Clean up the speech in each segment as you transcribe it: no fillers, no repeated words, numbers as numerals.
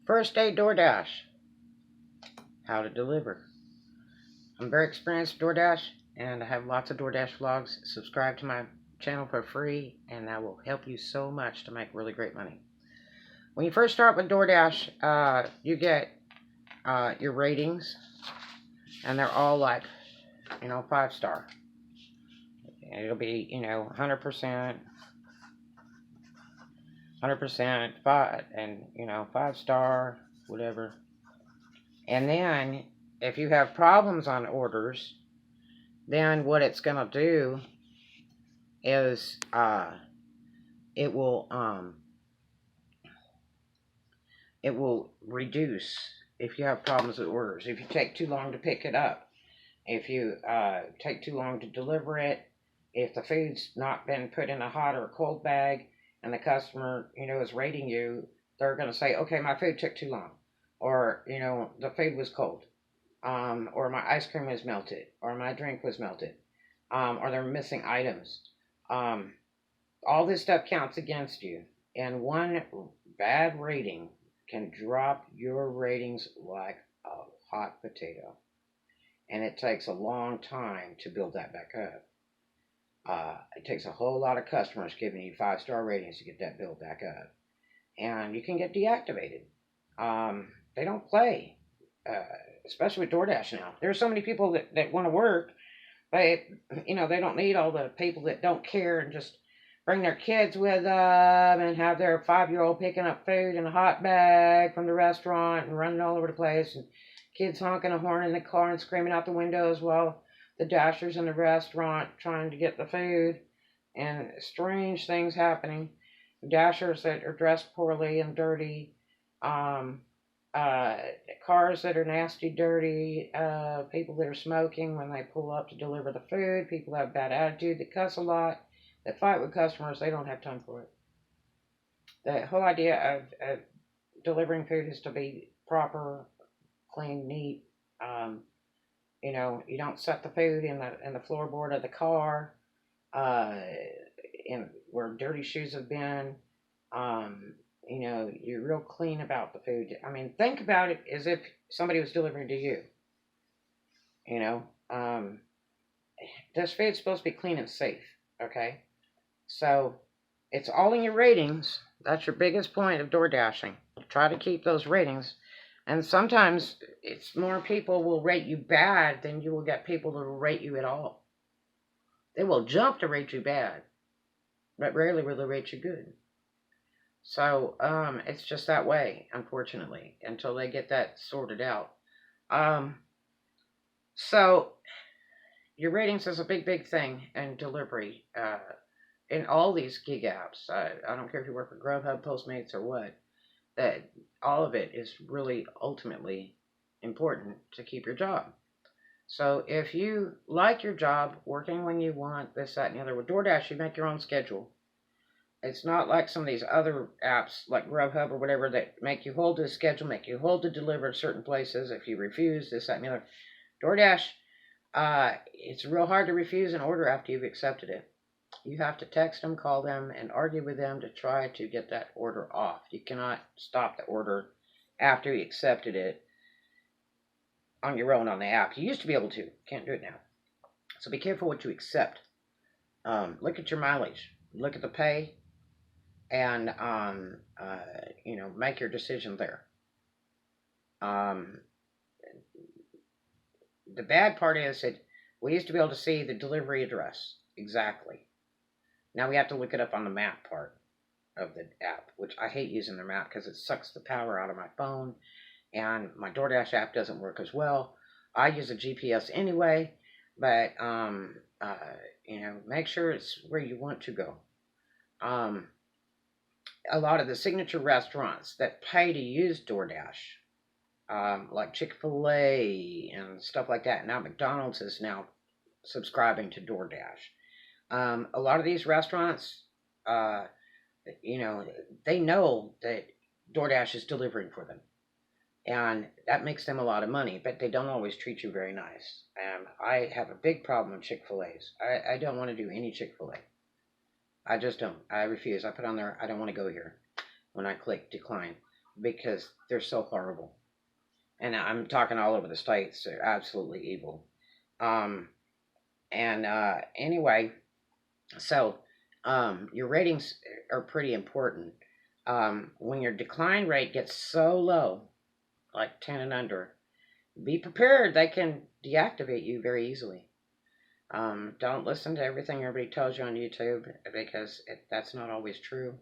First day DoorDash. How to deliver. I'm very experienced DoorDash, and I have lots of DoorDash vlogs. Subscribe to my channel for free, and that will help you so much to make really great money. When you first start with DoorDash, you get your ratings, and they're all like, 5-star. It'll be, 100%, 100%, 5, and, 5-star, whatever. And then, if you have problems on orders, then what it's going to do is it will reduce if you have problems with orders. If you take too long to pick it up, if you take too long to deliver it, if the food's not been put in a hot or a cold bag, and the customer is rating you, they're going to say, okay, my food took too long, or the food was cold, or my ice cream was melted, or my drink was melted, or they're missing items. All this stuff counts against you, and one bad rating can drop your ratings like a hot potato, and it takes a long time to build that back up. It takes a whole lot of customers giving you 5-star ratings to get that built back up, and you can get deactivated. They don't play, especially with DoorDash now. There are so many people that want to work, but they don't need all the people that don't care and just bring their kids with them and have their 5-year-old picking up food in a hot bag from the restaurant and running all over the place, and kids honking a horn in the car and screaming out the windows while the dashers in the restaurant trying to get the food, and strange things happening. Dashers that are dressed poorly and dirty, cars that are nasty, dirty, people that are smoking when they pull up to deliver the food, people that have bad attitude, that cuss a lot, that fight with customers. They don't have time for it. The whole idea of delivering food is to be proper, clean, neat. You don't set the food in the floorboard of the car, in where dirty shoes have been. You're real clean about the food. I mean, think about it as if somebody was delivering to you. You know, um, this food's supposed to be clean and safe. Okay, so it's all in your ratings. That's your biggest point of door dashing. Try to keep those ratings. And sometimes it's more people will rate you bad than you will get people to rate you at all. They will jump to rate you bad, but rarely will they rate you good. So it's just that way, unfortunately, until they get that sorted out. Um, so your ratings is a big, big thing in delivery. In all these gig apps, I don't care if you work for Grubhub, Postmates, or what. That all of it is really ultimately important to keep your job. So if you like your job, working when you want, this, that, and the other, with DoorDash, you make your own schedule. It's not like some of these other apps like Grubhub or whatever that make you hold to a schedule, make you hold to deliver to certain places. If you refuse, this, that, and the other. DoorDash, it's real hard to refuse an order after you've accepted it. You have to text them, call them, and argue with them to try to get that order off. You cannot stop the order after you accepted it on your own on the app. You used to be able to. Can't do it now. So be careful what you accept. Look at your mileage. Look at the pay. And, make your decision there. Um, the bad part is that we used to be able to see the delivery address exactly. Now we have to look it up on the map part of the app, which I hate using the map because it sucks the power out of my phone, and my DoorDash app doesn't work as well. I use a GPS anyway, but make sure it's where you want to go. A lot of the signature restaurants that pay to use DoorDash, like Chick-fil-A and stuff like that. Now McDonald's is now subscribing to DoorDash. A lot of these restaurants, they know that DoorDash is delivering for them. And that makes them a lot of money, but they don't always treat you very nice. I have a big problem with Chick-fil-A's. I don't want to do any Chick-fil-A. I just don't. I refuse. I put on there, I don't want to go here when I click decline. because they're so horrible. And I'm talking all over the states. They're absolutely evil. Um, and anyway, so your ratings are pretty important. When your decline rate gets so low, like 10 and under, be prepared. They can deactivate you very easily. Don't listen to everything everybody tells you on YouTube because that's not always true.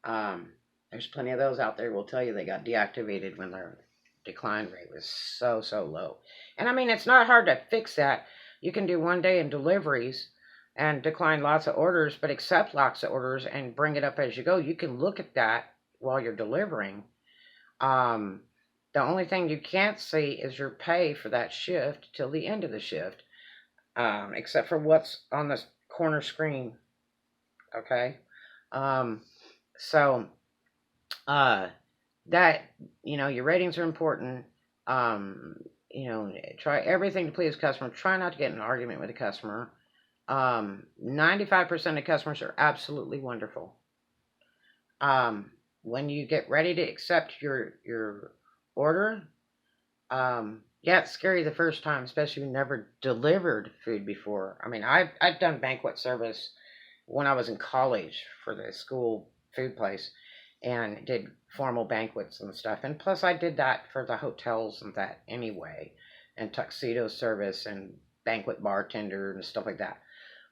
Um, there's plenty of those out there who will tell you they got deactivated when their decline rate was so low. And I mean, it's not hard to fix that. You can do 1 day in deliveries and decline lots of orders, but accept lots of orders and bring it up as you go. You can look at that while you're delivering. Um, the only thing you can't see is your pay for that shift till the end of the shift, except for what's on the corner screen. Okay. Um, so uh, that your ratings are important. Um, try everything to please the customer. Try not to get in an argument with the customer. 95% of customers are absolutely wonderful. When you get ready to accept your order, yeah, it's scary the first time, especially if you never delivered food before. I mean, I've done banquet service when I was in college for the school food place, and did formal banquets and stuff. And plus, I did that for the hotels and that anyway, and tuxedo service and banquet bartender and stuff like that.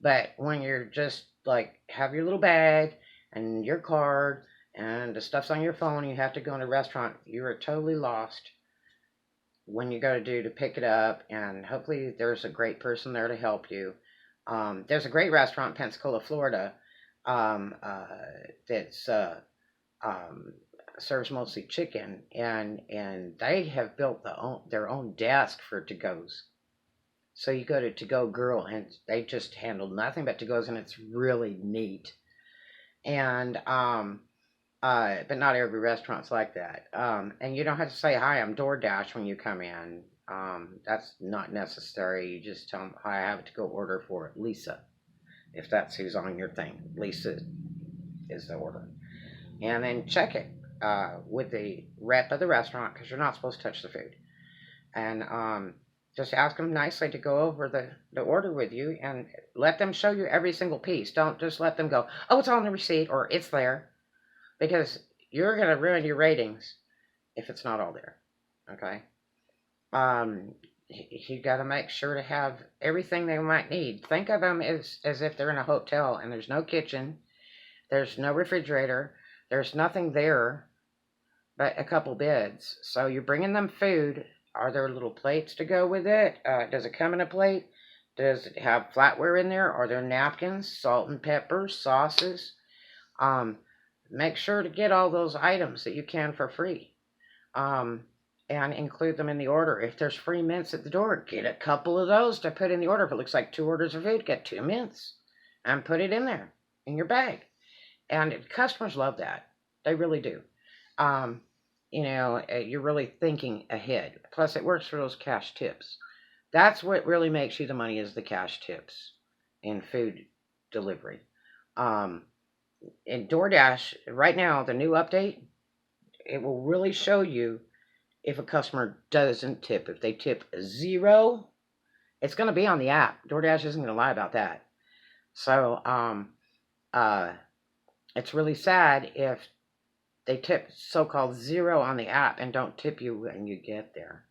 But when you're just like have your little bag and your card and the stuff's on your phone, you have to go in a restaurant, you are totally lost when you go to pick it up, and hopefully there's a great person there to help you. There's a great restaurant in Pensacola, Florida, um, uh, that's um, serves mostly chicken, and they have built their own desk for to-goes. So you go to To-Go Girl, and they just handle nothing but to-goes, and it's really neat. And but not every restaurant's like that. And you don't have to say hi. I'm DoorDash when you come in. That's not necessary. You just tell them, hi, I have a to-go order for Lisa, if that's who's on your thing. Lisa is the order, and then check it with the rep of the restaurant because you're not supposed to touch the food. And just ask them nicely to go over the order with you and let them show you every single piece. Don't just let them go, oh, it's on the receipt or it's there, because you're going to ruin your ratings if it's not all there. Okay? You got to make sure to have everything they might need. Think of them as if they're in a hotel and there's no kitchen, there's no refrigerator, there's nothing there but a couple beds. So you're bringing them food. Are there little plates to go with it? Does it come in a plate? Does it have flatware in there? Are there napkins, salt and pepper, sauces? Make sure to get all those items that you can for free, and include them in the order. If there's free mints at the door, get a couple of those to put in the order. If it looks like 2 orders of food, get 2 mints and put it in there in your bag. And customers love that. They really do. You're really thinking ahead. Plus, it works for those cash tips. That's what really makes you the money, is the cash tips in food delivery. In DoorDash, right now, the new update, it will really show you if a customer doesn't tip. If they tip 0, it's going to be on the app. DoorDash isn't going to lie about that. So, it's really sad if they tip so-called 0 on the app and don't tip you when you get there.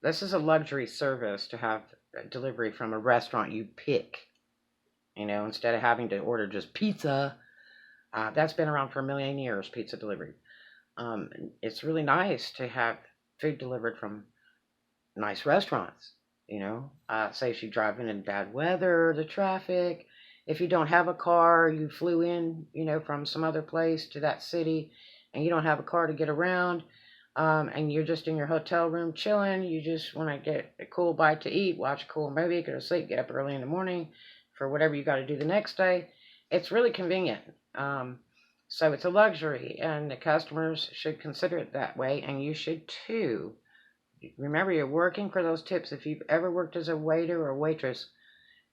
This is a luxury service to have a delivery from a restaurant you pick, instead of having to order just pizza. That's been around for a million years, pizza delivery. It's really nice to have food delivered from nice restaurants, say if you're driving in bad weather, the traffic. If you don't have a car, you flew in, from some other place to that city, and you don't have a car to get around, and you're just in your hotel room chilling. You just want to get a cool bite to eat, watch a cool movie, go to sleep, get up early in the morning for whatever you got to do the next day. It's really convenient. So it's a luxury, and the customers should consider it that way, and you should too. Remember, you're working for those tips. If you've ever worked as a waiter or waitress,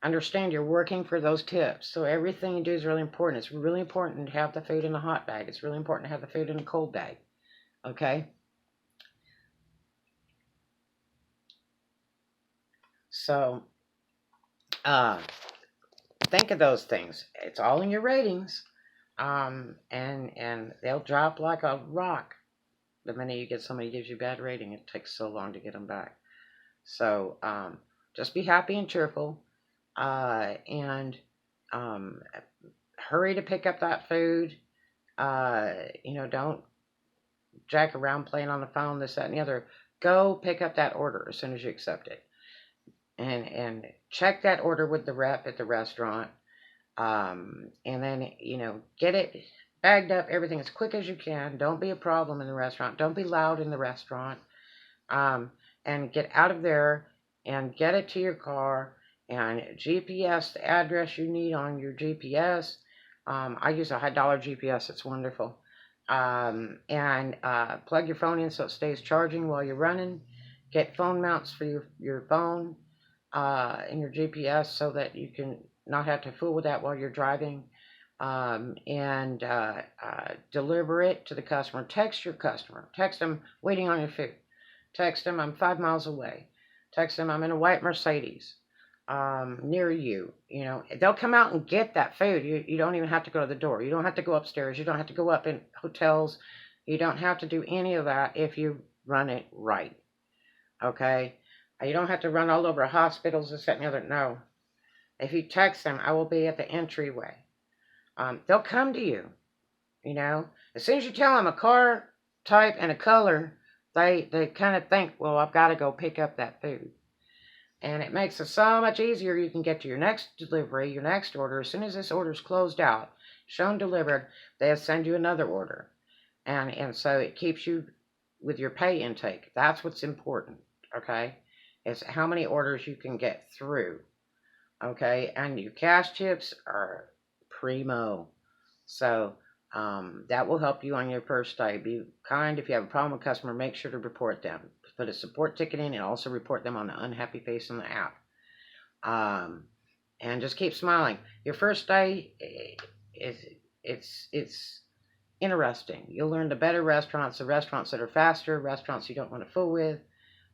understand you're working for those tips. So everything you do is really important. It's really important to have the food in a hot bag. It's really important to have the food in a cold bag. Okay? So, uh, think of those things. It's all in your ratings. And they'll drop like a rock the minute you get somebody who gives you a bad rating. It takes so long to get them back. So, just be happy and cheerful. And um, hurry to pick up that food. Don't jack around playing on the phone, this, that, and the other. Go pick up that order as soon as you accept it. And check that order with the rep at the restaurant. And then, get it bagged up, everything as quick as you can. Don't be a problem in the restaurant. Don't be loud in the restaurant. And get out of there and get it to your car and GPS the address you need on your GPS. I use a high dollar GPS. It's wonderful. And plug your phone in so it stays charging while you're running. Get phone mounts for your phone and your GPS so that you can not have to fool with that while you're driving. And deliver it to the customer. Text your customer. Text them waiting on your food. Text them I'm 5 miles away. Text them I'm in a white Mercedes near you. They'll come out and get that food. You don't even have to go to the door. You don't have to go upstairs. You don't have to go up in hotels. You don't have to do any of that if you run it right. Okay? You don't have to run all over hospitals, this, that, and the other. No. If you text them, I will be at the entryway. They'll come to you. As soon as you tell them a car type and a color, they kind of think, well, I've got to go pick up that food. And it makes it so much easier. You can get to your next delivery, your next order. As soon as this order's closed out, shown delivered, they'll send you another order. And so it keeps you with your pay intake. That's what's important, okay? Is how many orders you can get through, okay? And your cash tips are primo. So that will help you on your first day. Be kind. If you have a problem with a customer, make sure to report them. Put a support ticket in and also report them on the unhappy face in the app. And just keep smiling. Your first day it's interesting. You'll learn the better restaurants, the restaurants that are faster, restaurants you don't want to fool with.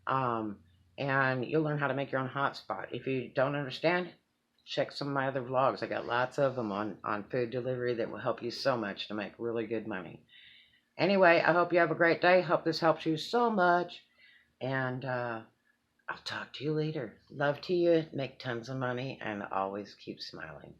And you'll learn how to make your own hotspot. If you don't understand, check some of my other vlogs. I got lots of them on food delivery that will help you so much to make really good money. Anyway, I hope you have a great day. Hope this helps you so much. And I'll talk to you later. Love to you. Make tons of money and always keep smiling.